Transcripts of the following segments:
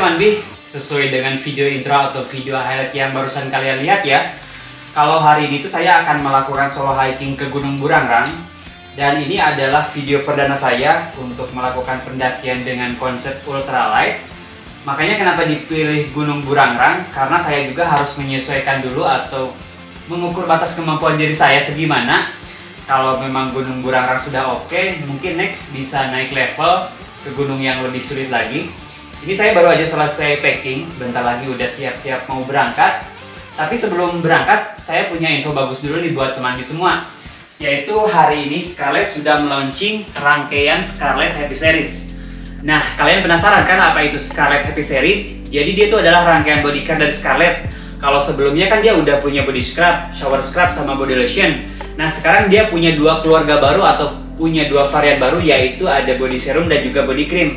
teman Bi, sesuai dengan video intro atau video highlight yang barusan kalian lihat ya. Kalau hari ini tuh saya akan melakukan solo hiking ke Gunung Burangrang. Dan ini adalah video perdana saya untuk melakukan pendakian dengan konsep ultralight. Makanya kenapa dipilih Gunung Burangrang? Karena saya juga harus menyesuaikan dulu atau mengukur batas kemampuan diri saya segimana. Kalau memang Gunung Burangrang sudah oke, mungkin next bisa naik level ke gunung yang lebih sulit lagi. Ini saya baru aja selesai packing, bentar lagi udah siap-siap mau berangkat. Tapi sebelum berangkat, saya punya info bagus dulu nih buat teman-teman semua. Yaitu hari ini Scarlett sudah melaunching rangkaian Scarlett Happy Series. Nah, kalian penasaran kan apa itu Scarlett Happy Series? Jadi dia itu adalah rangkaian body care dari Scarlett. Kalau sebelumnya kan dia udah punya body scrub, shower scrub, sama body lotion. Nah, sekarang dia punya dua keluarga baru atau punya dua varian baru, yaitu ada body serum dan juga body cream.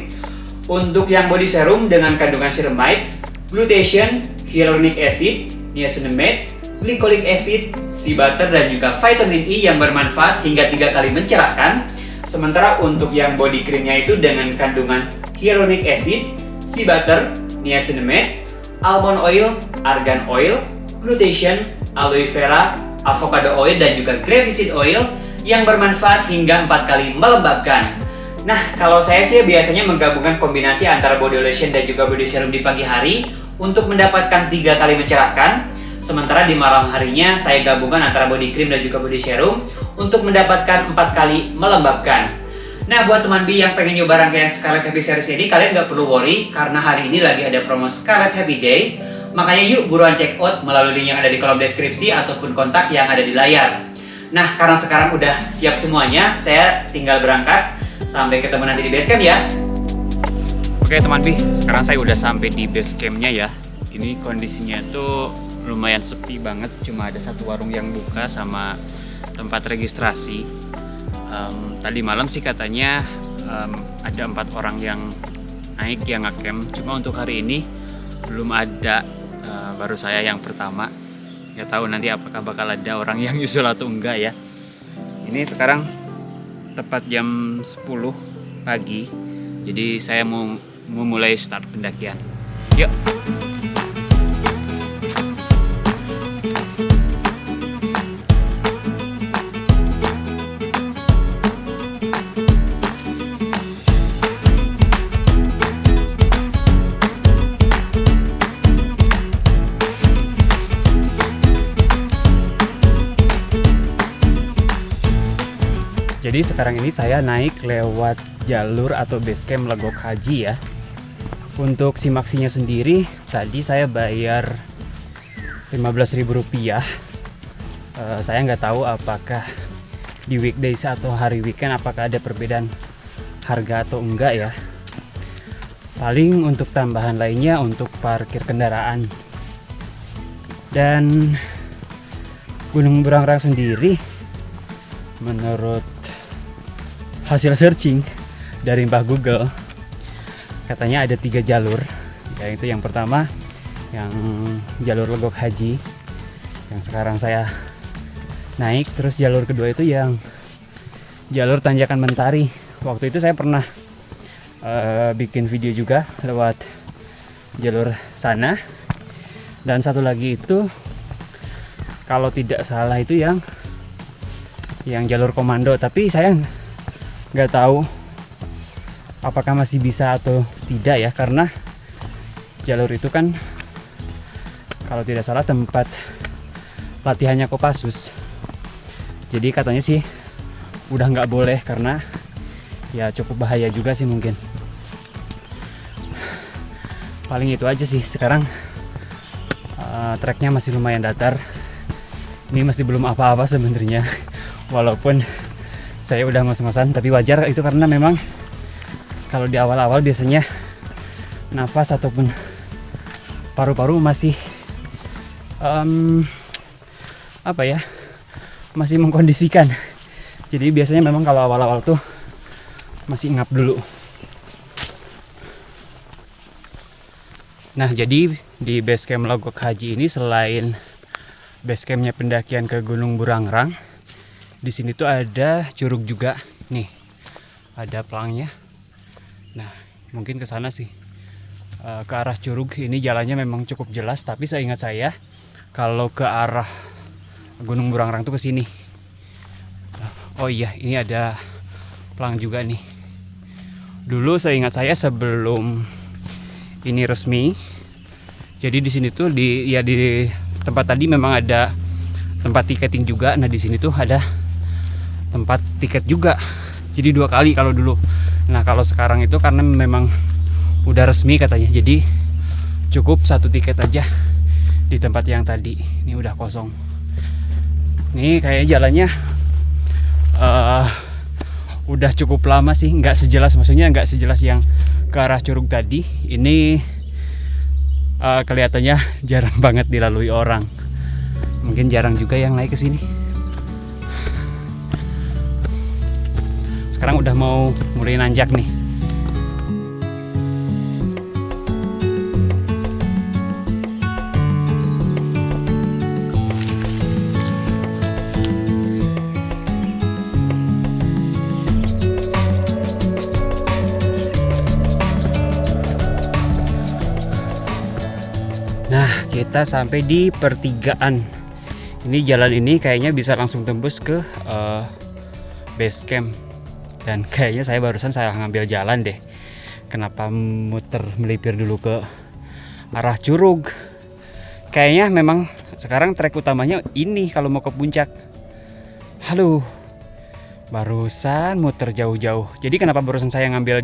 Untuk yang body serum dengan kandungan ceramide, glutathione, hyaluronic acid, niacinamide, glycolic acid, sea butter, dan juga vitamin E yang bermanfaat hingga 3 kali mencerahkan. Sementara untuk yang body creamnya itu dengan kandungan hyaluronic acid, sea butter, niacinamide, almond oil, argan oil, glutathione, aloe vera, avocado oil, dan juga grapeseed oil yang bermanfaat hingga 4 kali melembabkan. Nah, kalau saya sih biasanya menggabungkan kombinasi antara body lotion dan juga body serum di pagi hari untuk mendapatkan 3 kali mencerahkan. Sementara di malam harinya saya gabungkan antara body cream dan juga body serum untuk mendapatkan 4 kali melembabkan. Nah, buat teman Bi yang pengen nyoba rangkaian Scarlett Happy Series ini, kalian gak perlu worry karena hari ini lagi ada promo Scarlett Happy Day. Makanya yuk buruan check out melalui link yang ada di kolom deskripsi ataupun kontak yang ada di layar. Nah, karena sekarang udah siap semuanya, saya tinggal berangkat. Sampai ketemu nanti di base camp ya. Oke teman Bi, sekarang saya udah sampai di base campnya ya. Ini kondisinya tuh lumayan sepi banget, cuma ada satu warung yang buka sama tempat registrasi. Tadi malam sih katanya ada 4 orang yang naik yang ngecamp. Cuma untuk hari ini belum ada, baru saya yang pertama. Gak tahu nanti apakah bakal ada orang yang nyusul atau enggak ya. Ini sekarang tepat jam 10 pagi. Jadi saya mau mulai start pendakian. Yuk. Jadi sekarang ini saya naik lewat jalur atau base camp Legok Haji ya. Untuk simaksinya sendiri tadi saya bayar Rp15.000. Saya nggak tahu apakah di weekdays atau hari weekend apakah ada perbedaan harga atau enggak ya. Paling untuk tambahan lainnya untuk parkir kendaraan. Dan Gunung Burangrang sendiri menurut hasil searching dari Mbah Google katanya ada 3 jalur, yaitu yang pertama yang jalur Legok Haji yang sekarang saya naik, terus jalur kedua itu yang jalur Tanjakan Mentari. Waktu itu saya pernah bikin video juga lewat jalur sana, dan satu lagi itu kalau tidak salah itu yang jalur komando, tapi saya nggak tahu apakah masih bisa atau tidak ya, karena jalur itu kan kalau tidak salah tempat latihannya Kopassus. Jadi katanya sih udah nggak boleh karena ya cukup bahaya juga sih mungkin. Paling itu aja sih. Sekarang treknya masih lumayan datar. Ini masih belum apa-apa sebenarnya. Walaupun saya udah ngos-ngosan, tapi wajar itu karena memang kalau di awal-awal biasanya nafas ataupun paru-paru masih masih mengkondisikan. Jadi biasanya memang kalau awal-awal tuh masih ngap dulu. Nah, jadi di base camp Legok Haji ini selain base campnya pendakian ke Gunung Burangrang, di sini tuh ada curug juga. Nih, ada pelangnya. Nah, mungkin ke sana sih. ke arah Curug ini jalannya memang cukup jelas, tapi seingat saya kalau ke arah Gunung Burangrang tuh ke sini. Oh iya, ini ada pelang juga nih. Dulu seingat saya sebelum ini resmi, jadi di sini tuh di tempat tadi memang ada tempat tiketing juga. Nah di sini tuh ada tempat tiket juga. Jadi 2 kali kalau dulu. Nah kalau sekarang itu karena memang udah resmi katanya, jadi cukup 1 tiket aja di tempat yang tadi. Ini udah kosong. Ini kayaknya jalannya udah cukup lama sih, nggak sejelas, maksudnya nggak sejelas yang ke arah Curug tadi. Ini kelihatannya jarang banget dilalui orang. Mungkin jarang juga yang naik ke sini. Sekarang udah mau mulai nanjak nih. Nah, kita sampai di pertigaan. Ini jalan ini kayaknya bisa langsung tembus ke base camp. Dan kayaknya saya barusan salah ngambil jalan deh. Kenapa muter melipir dulu ke arah Curug? Kayaknya memang sekarang trek utamanya ini kalau mau ke puncak. Halo, barusan muter jauh-jauh. Jadi kenapa barusan saya ngambil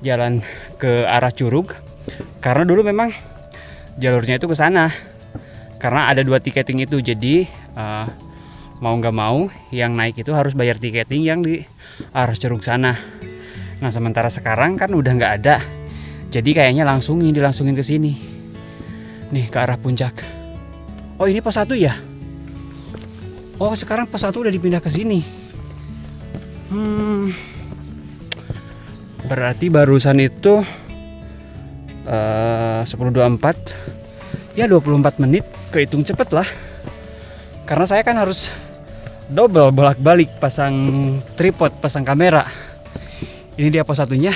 jalan ke arah Curug? Karena dulu memang jalurnya itu ke sana. Karena ada 2 tiketing itu, jadi mau nggak mau yang naik itu harus bayar tiketing yang di arah Curug sana. Nah sementara sekarang kan udah nggak ada, jadi kayaknya dilangsungin ke sini nih, ke arah puncak. Oh ini pos 1 ya? Oh sekarang pos 1 udah dipindah ke sini. Berarti barusan itu 10.24 ya, 24 menit kehitung cepet lah. Karena saya kan harus double bolak-balik pasang tripod, pasang kamera. Ini dia pos 1-nya.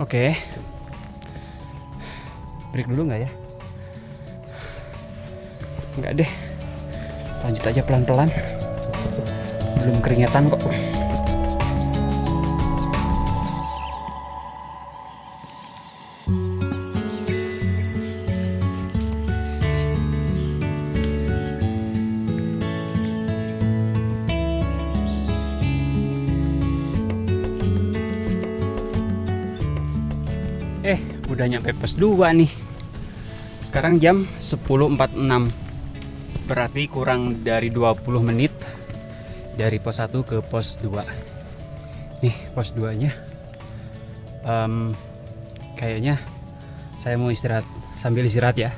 Oke. Break dulu nggak ya? Nggak deh. Lanjut aja pelan-pelan. Belum keringetan kok. Udah nyampe pos 2 nih. Sekarang jam 10.46. Berarti kurang dari 20 menit dari pos 1 ke pos 2. Nih pos 2-nya. Kayaknya saya mau istirahat, sambil istirahat ya.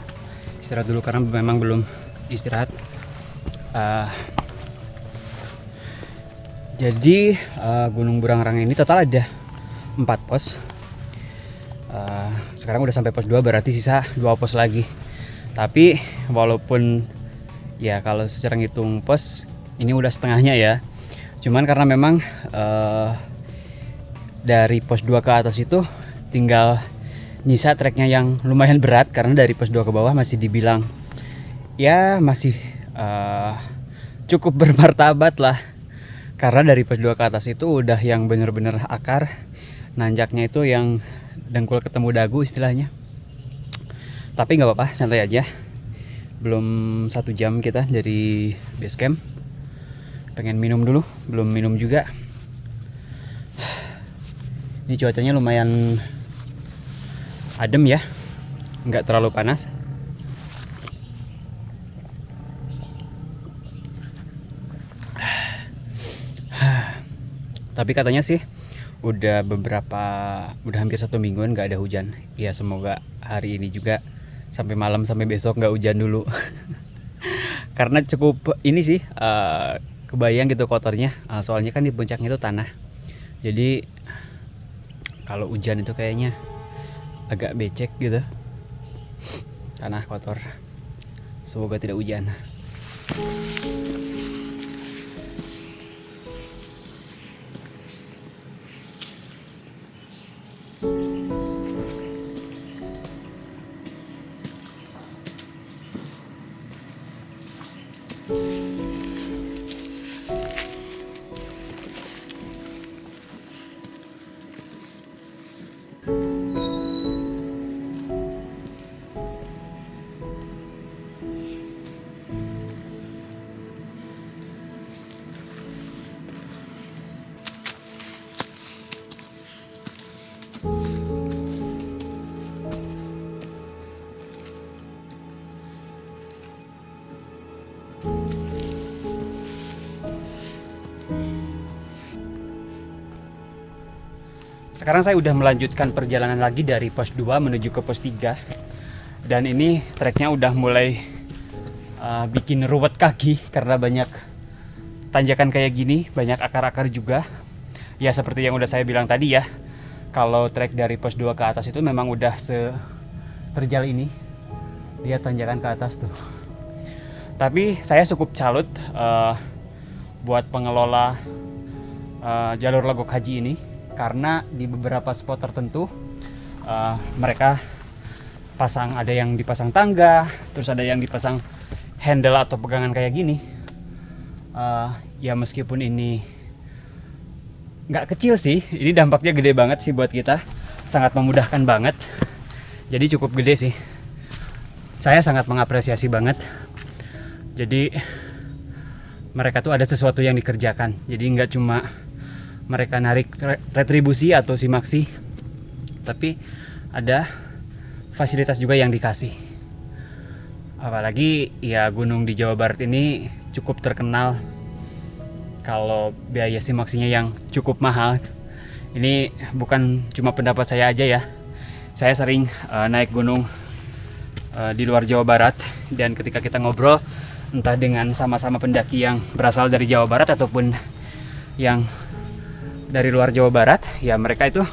Istirahat dulu karena memang belum istirahat. Jadi Gunung Burangrang ini total ada 4 pos. Sekarang udah sampai pos 2, berarti sisa 2 pos lagi. Tapi walaupun ya kalau secara ngitung pos ini udah setengahnya ya, cuman karena memang dari pos 2 ke atas itu tinggal nyisa treknya yang lumayan berat. Karena dari pos 2 ke bawah masih dibilang ya masih cukup bermartabat lah. Karena dari pos 2 ke atas itu udah yang bener-bener akar. Nanjaknya itu yang dengkul ketemu dagu istilahnya. Tapi nggak apa-apa, santai aja. Belum 1 jam kita dari base camp. Pengen minum dulu, belum minum juga. Ini cuacanya lumayan adem ya, nggak terlalu panas. Tapi katanya sih udah hampir 1 mingguan nggak ada hujan. Ya semoga hari ini juga sampai malam, sampai besok nggak hujan dulu. Karena cukup ini sih kebayang gitu kotornya. Soalnya kan di puncaknya itu tanah. Jadi kalau hujan itu kayaknya agak becek gitu. Tanah kotor. Semoga tidak hujan. Sekarang saya udah melanjutkan perjalanan lagi dari pos 2 menuju ke pos 3. Dan ini treknya udah mulai bikin ruwet kaki karena banyak tanjakan kayak gini, banyak akar-akar juga. Ya seperti yang udah saya bilang tadi ya, kalau trek dari pos 2 ke atas itu memang udah terjal ini. Lihat tanjakan ke atas tuh. Tapi saya cukup salut buat pengelola jalur Legok Haji ini, karena di beberapa spot tertentu mereka ada yang dipasang tangga, terus ada yang dipasang handle atau pegangan kayak gini. Ya meskipun ini nggak kecil sih, ini dampaknya gede banget sih buat kita, sangat memudahkan banget. Jadi cukup gede sih, saya sangat mengapresiasi banget. Jadi mereka tuh ada sesuatu yang dikerjakan, jadi nggak cuma mereka narik retribusi atau simaksi, tapi ada fasilitas juga yang dikasih. Apalagi ya gunung di Jawa Barat ini cukup terkenal kalau biaya simaksinya yang cukup mahal. Ini bukan cuma pendapat saya aja ya. Saya sering naik gunung di luar Jawa Barat, dan ketika kita ngobrol entah dengan sama-sama pendaki yang berasal dari Jawa Barat ataupun yang dari luar Jawa Barat, ya mereka itu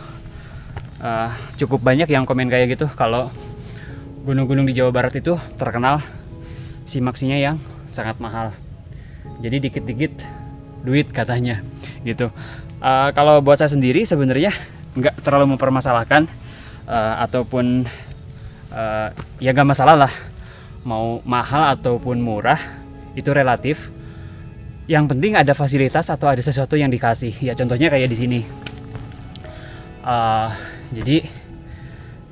cukup banyak yang komen kayak gitu, kalau gunung-gunung di Jawa Barat itu terkenal simaksinya yang sangat mahal. Jadi dikit-dikit duit katanya gitu. Kalau buat saya sendiri sebenarnya nggak terlalu mempermasalahkan, ataupun ya nggak masalah lah, mau mahal ataupun murah itu relatif. Yang penting ada fasilitas atau ada sesuatu yang dikasih. Ya contohnya kayak di sini. Jadi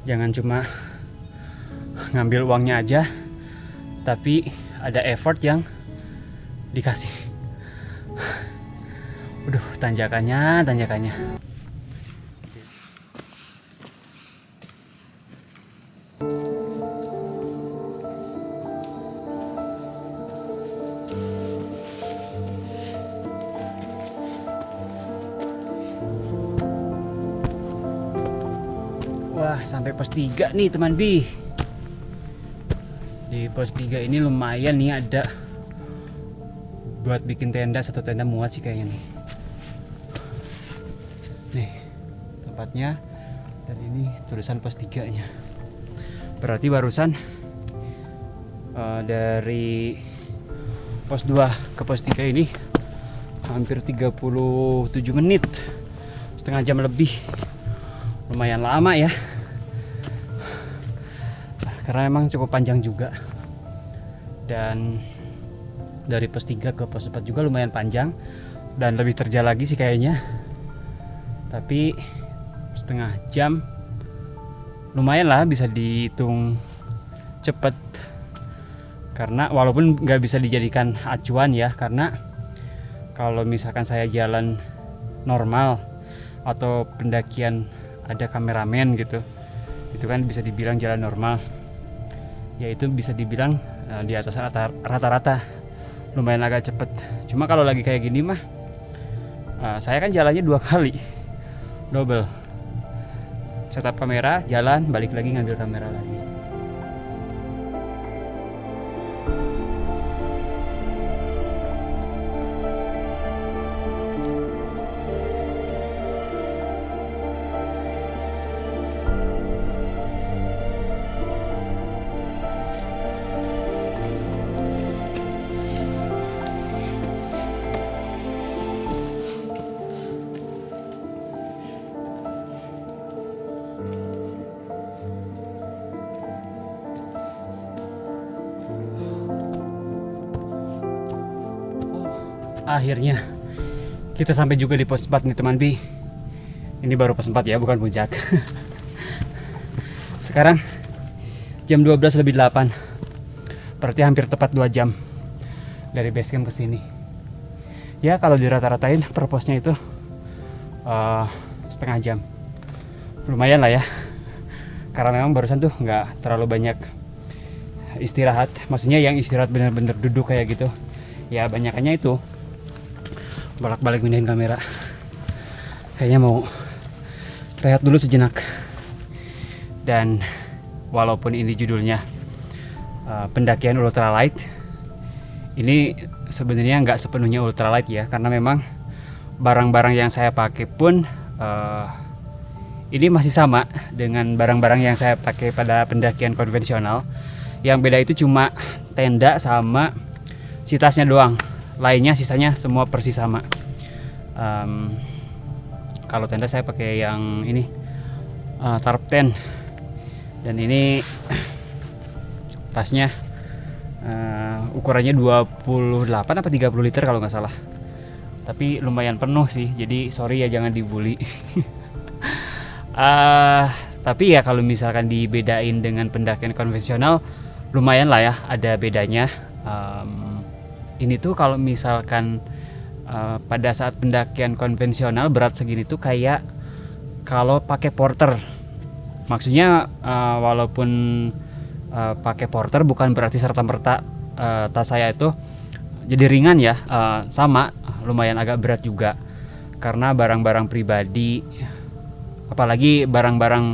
jangan cuma ngambil uangnya aja, tapi ada effort yang dikasih. Waduh, tanjakannya. Wah, sampai pos 3 nih teman Bi. Di pos 3 ini lumayan nih, ada buat bikin tenda, satu tenda muat sih kayaknya nih. Nih tempatnya, dan ini tulisan pos 3 nya. Berarti barusan dari pos 2 ke pos 3 ini hampir 37 menit, setengah jam lebih. Lumayan lama ya, karena emang cukup panjang juga. Dan dari pos 3 ke pos 4 juga lumayan panjang, dan lebih terjal lagi sih kayaknya. Tapi setengah jam lumayan lah, bisa dihitung cepet. Karena walaupun nggak bisa dijadikan acuan ya, karena kalau misalkan saya jalan normal atau pendakian ada kameramen gitu, itu kan bisa dibilang jalan normal, yaitu bisa dibilang di atas rata-rata, lumayan agak cepet. Cuma kalau lagi kayak gini mah saya kan jalannya 2 kali double, setup kamera, jalan, balik lagi ngambil kamera lagi. Akhirnya kita sampai juga di pos 4 nih teman Bi. Ini baru pos 4 ya, bukan puncak. Sekarang jam 12:08. Berarti hampir tepat 2 jam dari base camp ke sini. Ya kalau dirata-ratain per posnya itu setengah jam. Lumayan lah ya. Karena memang barusan tuh nggak terlalu banyak istirahat. Maksudnya yang istirahat bener-bener duduk kayak gitu. Ya banyakannya itu bolak-balik mindahin kamera. Kayaknya mau rehat dulu sejenak. Dan walaupun ini judulnya pendakian ultralight, ini sebenarnya nggak sepenuhnya ultralight ya, karena memang barang-barang yang saya pakai pun ini masih sama dengan barang-barang yang saya pakai pada pendakian konvensional. Yang beda itu cuma tenda sama si tasnya doang. Lainnya sisanya semua persis sama. Kalau tenda saya pakai yang ini tarp tent, dan ini tasnya ukurannya 28 apa 30 liter kalau nggak salah. Tapi lumayan penuh sih, jadi sorry ya jangan dibully. Tapi ya kalau misalkan dibedain dengan pendakian konvensional, lumayan lah ya, ada bedanya. Ini tuh kalau misalkan pada saat pendakian konvensional berat segini tuh kayak kalau pakai porter. Maksudnya walaupun pakai porter bukan berarti serta-merta tas saya itu jadi ringan ya, sama lumayan agak berat juga. Karena barang-barang pribadi, apalagi barang-barang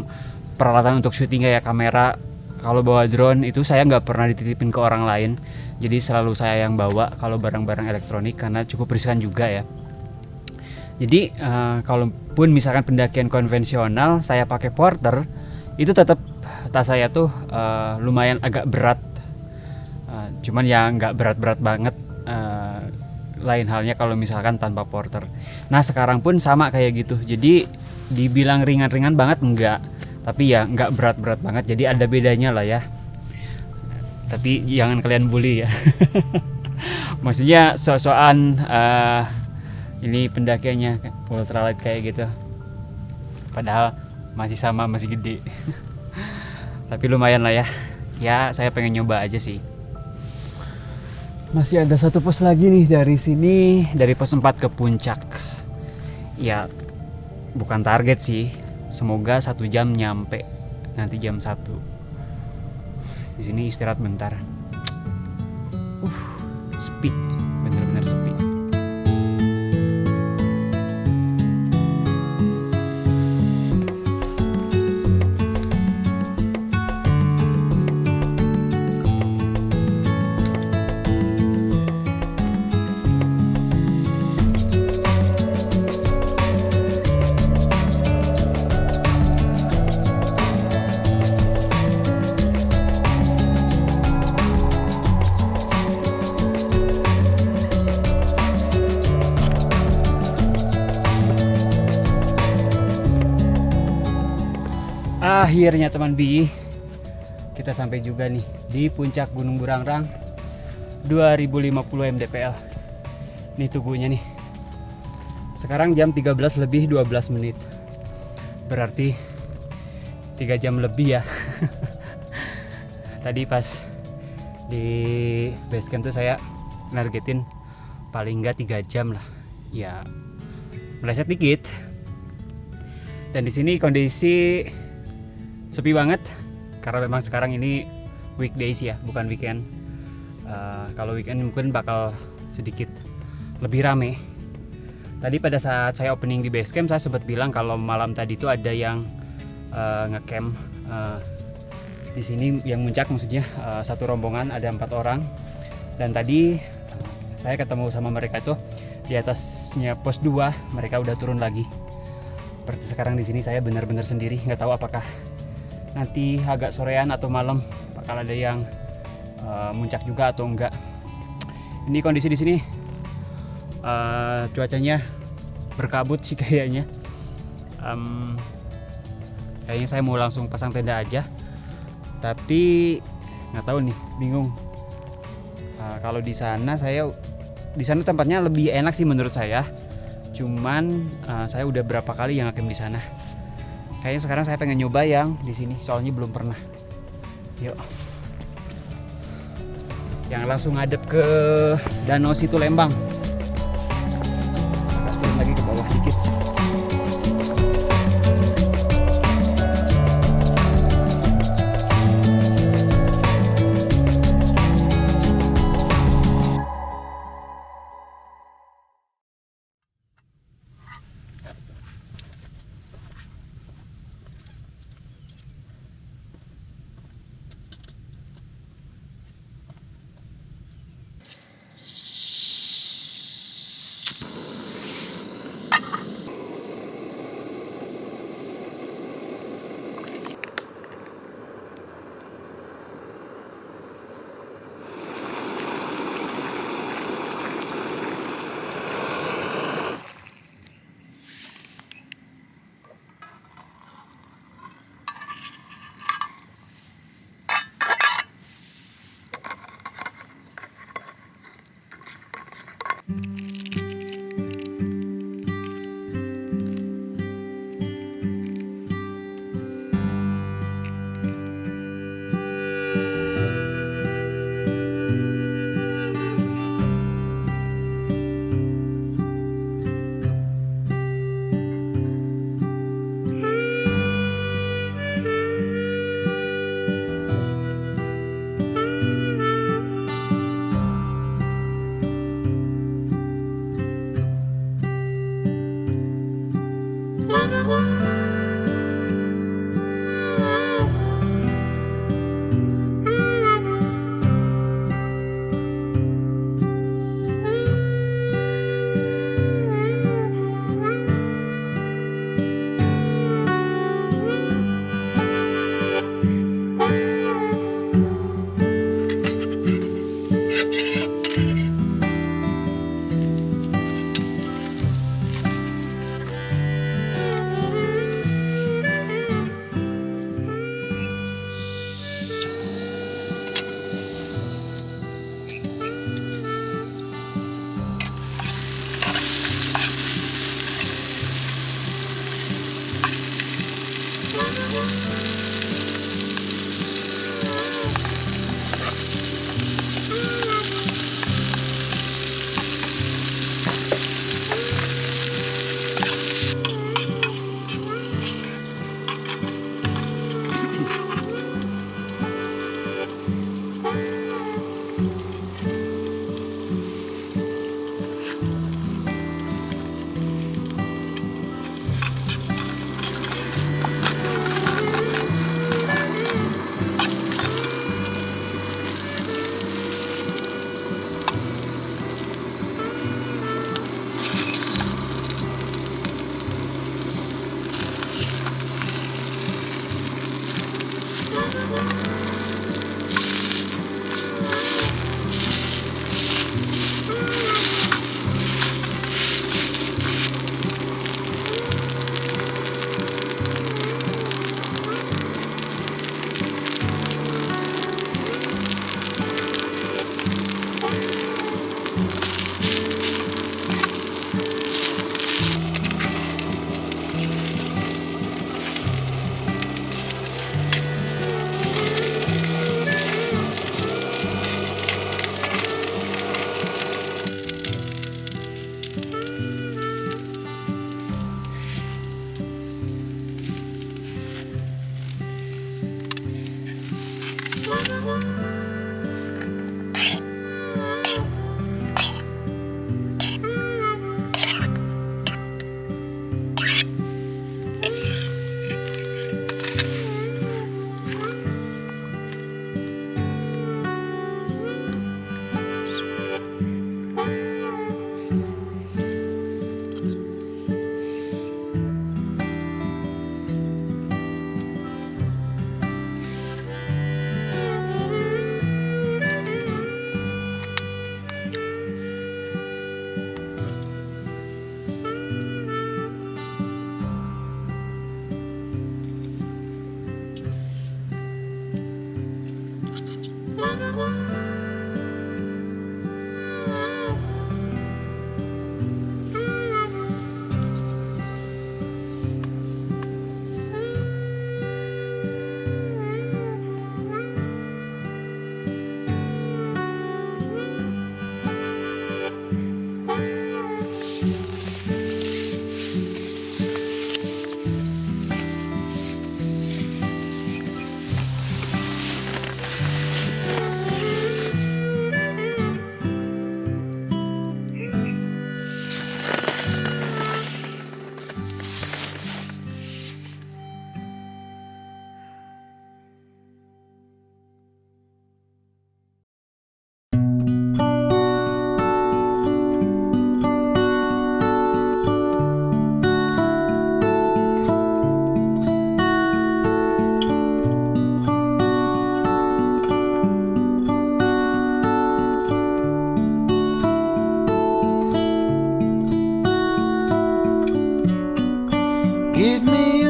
peralatan untuk syuting kayak kamera, kalau bawa drone itu saya nggak pernah dititipin ke orang lain. Jadi selalu saya yang bawa kalau barang-barang elektronik karena cukup riskan juga ya. Jadi kalaupun misalkan pendakian konvensional saya pakai porter, itu tetap tas saya tuh lumayan agak berat. Cuman ya nggak berat-berat banget. Lain halnya kalau misalkan tanpa porter. Nah sekarang pun sama kayak gitu. Jadi dibilang ringan-ringan banget enggak, tapi ya nggak berat-berat banget. Jadi ada bedanya lah ya. Tapi jangan kalian bully ya. Maksudnya so-soan ini pendakiannya ultralight kayak gitu, padahal masih sama, masih gede. Tapi lumayan lah ya. Ya saya pengen nyoba aja sih. Masih ada satu pos lagi nih dari sini, dari pos 4 ke puncak. Ya bukan target sih, semoga 1 jam nyampe nanti jam 1. Di sini istirahat bentar. Sepi, bener-bener sepi. Akhirnya teman Bi, kita sampai juga nih di puncak Gunung Burangrang 2050 mdpl. Nih tugunya nih. Sekarang jam 13:12. Berarti 3 jam lebih ya. Tadi pas di base camp tuh saya nargetin paling enggak 3 jam lah. Ya meleset dikit. Dan di sini kondisi sepi banget karena memang sekarang ini weekdays ya, bukan weekend. Kalau weekend mungkin bakal sedikit lebih rame. Tadi pada saat saya opening di base camp saya sempat bilang kalau malam tadi itu ada yang ngecamp di sini, yang muncak maksudnya, satu rombongan ada 4 orang. Dan tadi saya ketemu sama mereka itu di atasnya pos 2, mereka udah turun lagi. Seperti sekarang di sini saya benar-benar sendiri, nggak tahu apakah nanti agak sorean atau malam bakal ada yang muncak juga atau enggak. Ini kondisi di sini cuacanya berkabut sih kayaknya. Kayaknya saya mau langsung pasang tenda aja, tapi nggak tahu nih, bingung. Kalau di sana saya Di sana tempatnya lebih enak sih menurut saya. Cuman saya udah berapa kali yang ngecamp di sana. Kayaknya sekarang saya pengen nyoba yang di sini, soalnya belum pernah. Yuk. Yang langsung ngadep ke Danau Situ Lembang. Turun lagi ke bawah dikit.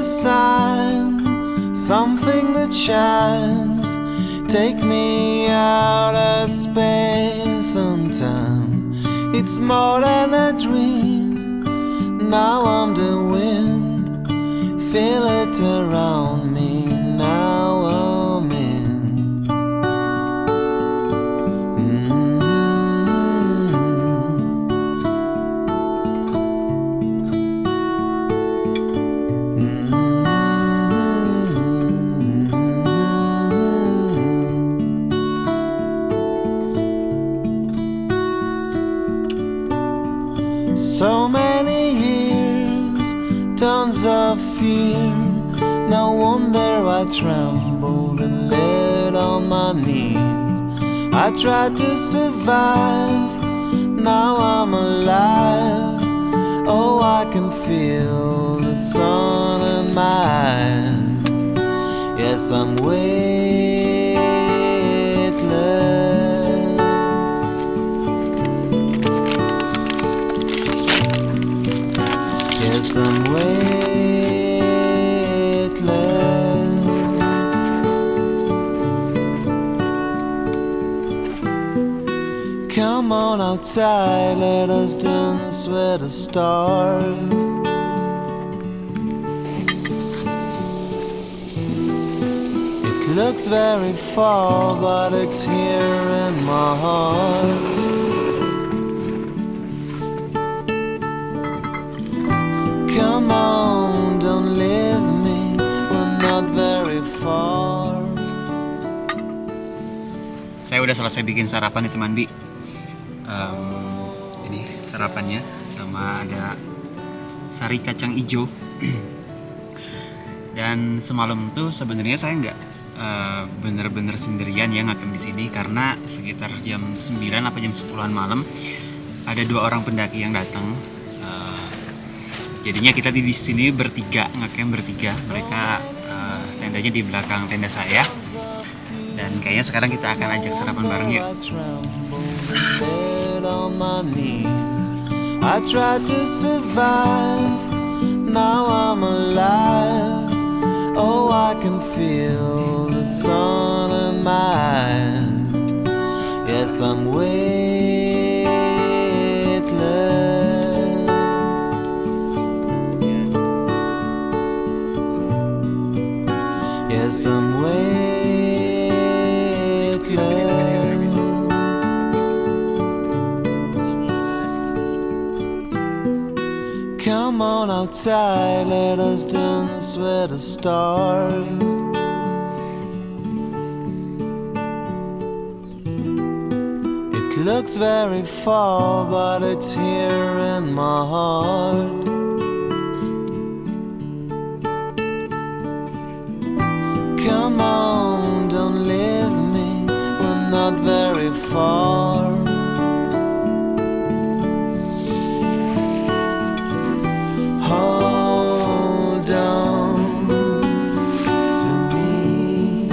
a sign, something that shines. Take me out of space and time. It's more than a dream. Now I'm the wind. Feel it around me. Now I'm in. So many years, tons of fear. No wonder I trembled and laid on my knees. I tried to survive, now I'm alive. Oh, I can feel the sun in my eyes. Yes, I'm weightless. Yes, I'm weightless. Come on outside, let us dance with the stars. It looks very far, but it's here in my heart. Come on, don't leave me, we're not very far. Saya udah selesai bikin sarapan nih teman Bi. Ini sarapannya sama ada sari kacang ijo. Dan semalam tuh sebenarnya saya nggak bener-bener sendirian ya ngakam di sini, karena sekitar jam 9 apa jam 10-an malam ada 2 orang pendaki yang datang. Jadinya kita di sini bertiga, ngakam bertiga. Mereka tendanya di belakang tenda saya. Dan kayaknya sekarang kita akan ajak sarapan bareng yuk. I tried to survive, now I'm alive. Oh, I can feel the sun in my eyes. Yes, I'm weightless. Yes, I'm weightless. Come on outside, let us dance with the stars. It looks very far, but it's here in my heart. Come on, don't leave me, we're not very far. Hold on to me.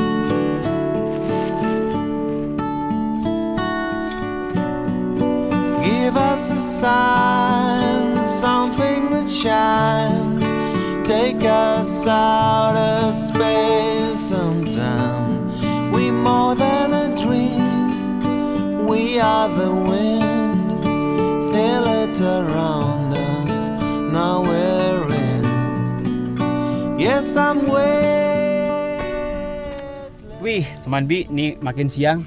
Give us a sign, something that shines. Take us out of space and time. We more than a dream. We are the wind. Feel it around us. Now we're in. Yes, I'm weightless. Wih, teman Bi, nih makin siang.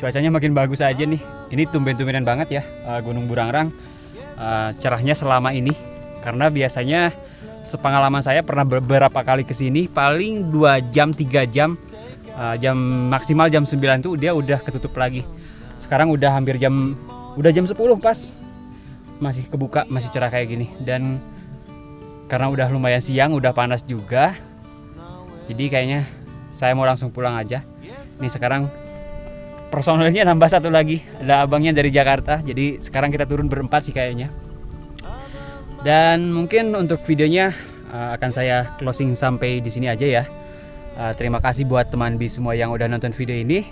Cuacanya makin bagus aja nih. Ini tumben-tumbenan banget ya, Gunung Burangrang cerahnya selama ini. Karena biasanya sepengalaman saya pernah beberapa kali kesini, paling 2 jam, 3 jam, maksimal jam 9 tuh dia udah ketutup lagi. Sekarang udah hampir jam 10 pas. Masih kebuka, masih cerah kayak gini. Dan karena udah lumayan siang, udah panas juga, jadi kayaknya saya mau langsung pulang aja. Nih sekarang personelnya nambah 1 lagi, ada abangnya dari Jakarta. Jadi sekarang kita turun berempat sih kayaknya. Dan mungkin untuk videonya akan saya closing sampai di sini aja ya. Terima kasih buat teman Bi semua yang udah nonton video ini.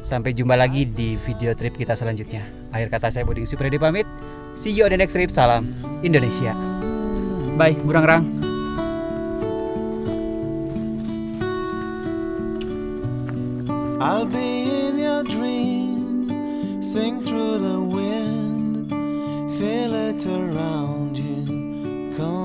Sampai jumpa lagi di video trip kita selanjutnya. Akhir kata saya Budi Supriyadi pamit. See you on the next trip. Salam Indonesia. Bye, Burangrang. I'll be in your dream, sing through the wind, feel it around you. Come